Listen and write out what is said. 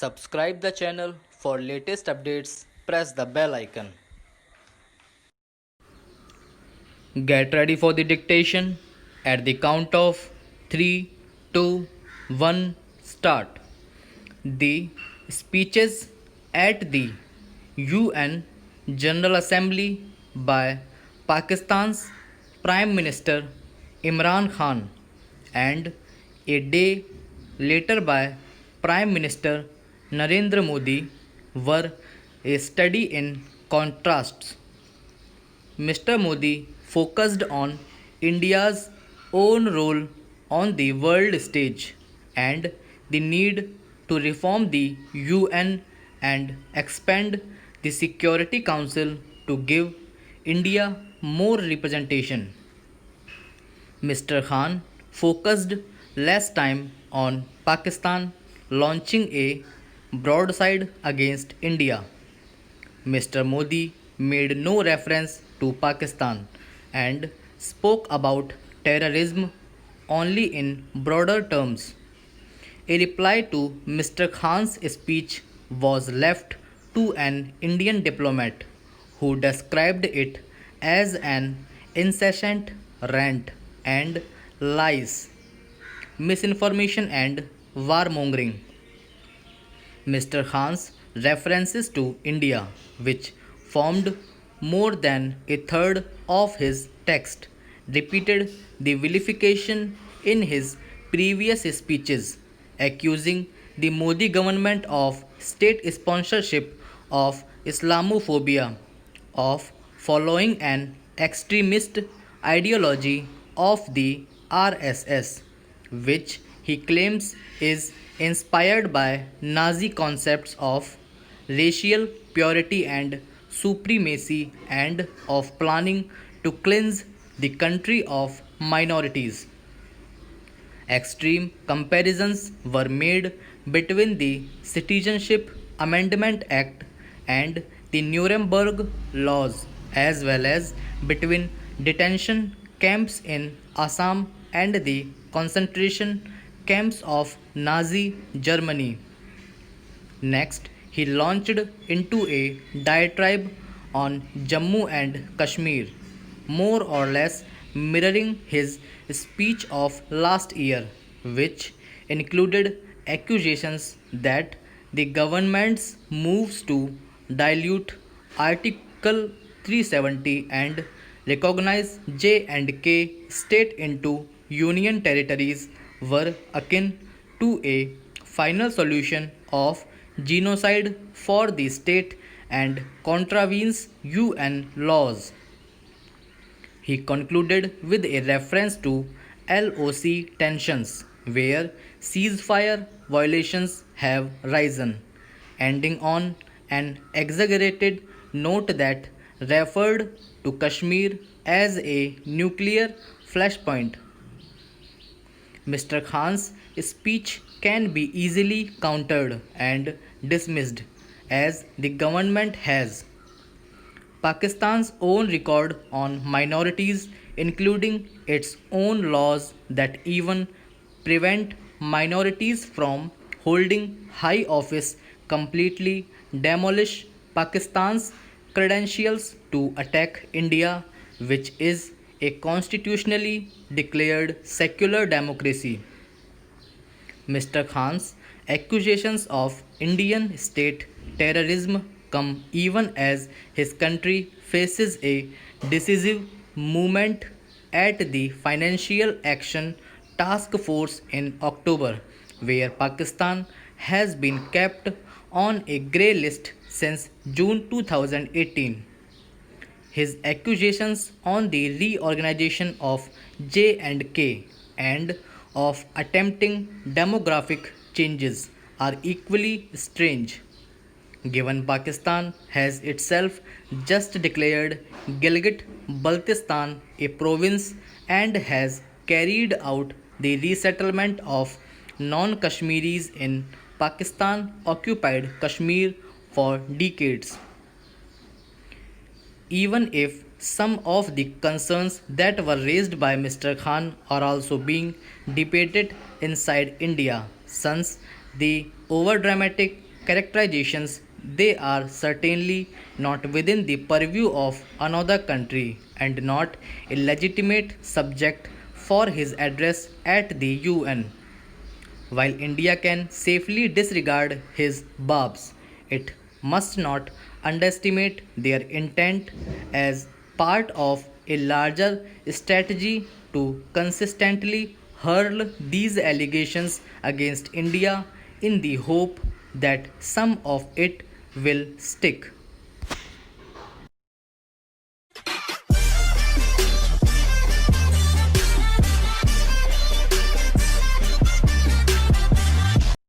Subscribe the channel for latest updates. Press the bell icon. Get ready for the dictation. At the count of 3, 2, 1, start. The speeches at the UN General Assembly by Pakistan's Prime Minister Imran Khan and a day later by Prime Minister Narendra Modi were a study in contrasts. Mr. Modi focused on India's own role on the world stage and the need to reform the UN and expand the Security Council to give India more representation. Mr. Khan focused less time on Pakistan launching a broadside against India. Mr. Modi made no reference to Pakistan and spoke about terrorism only in broader terms. A reply to Mr. Khan's speech was left to an Indian diplomat who described it as an incessant rant and lies, misinformation, and warmongering. Mr. Khan's references to India, which formed more than a third of his text, repeated the vilification in his previous speeches, accusing the Modi government of state sponsorship of Islamophobia, of following an extremist ideology of the RSS, which he claims is inspired by Nazi concepts of racial purity and supremacy and of planning to cleanse the country of minorities. Extreme comparisons were made between the Citizenship Amendment Act and the Nuremberg laws, as well as between detention camps in Assam and the concentration camps of Nazi Germany. Next, he launched into a diatribe on Jammu and Kashmir, more or less mirroring his speech of last year, which included accusations that the government's moves to dilute Article 370 and recognize J&K state into union territories were akin to a final solution of genocide for the state and contravenes UN laws. He concluded with a reference to LOC tensions, where ceasefire violations have risen, ending on an exaggerated note that referred to Kashmir as a nuclear flashpoint. Mr. Khan's speech can be easily countered and dismissed, as the government has. Pakistan's own record on minorities, including its own laws that even prevent minorities from holding high office, completely demolish Pakistan's credentials to attack India, which is a constitutionally declared secular democracy. Mr. Khan's accusations of Indian state terrorism come even as his country faces a decisive movement at the Financial Action Task Force in October, where Pakistan has been kept on a grey list since June 2018. His accusations on the reorganization of J&K and of attempting demographic changes are equally strange, given Pakistan has itself just declared Gilgit-Baltistan a province and has carried out the resettlement of non-Kashmiris in Pakistan-occupied Kashmir for decades. Even if some of the concerns that were raised by Mr. Khan are also being debated inside India, since the overdramatic characterizations, they are certainly not within the purview of another country and not a legitimate subject for his address at the UN. While India can safely disregard his barbs, it must not underestimate their intent as part of a larger strategy to consistently hurl these allegations against India in the hope that some of it will stick.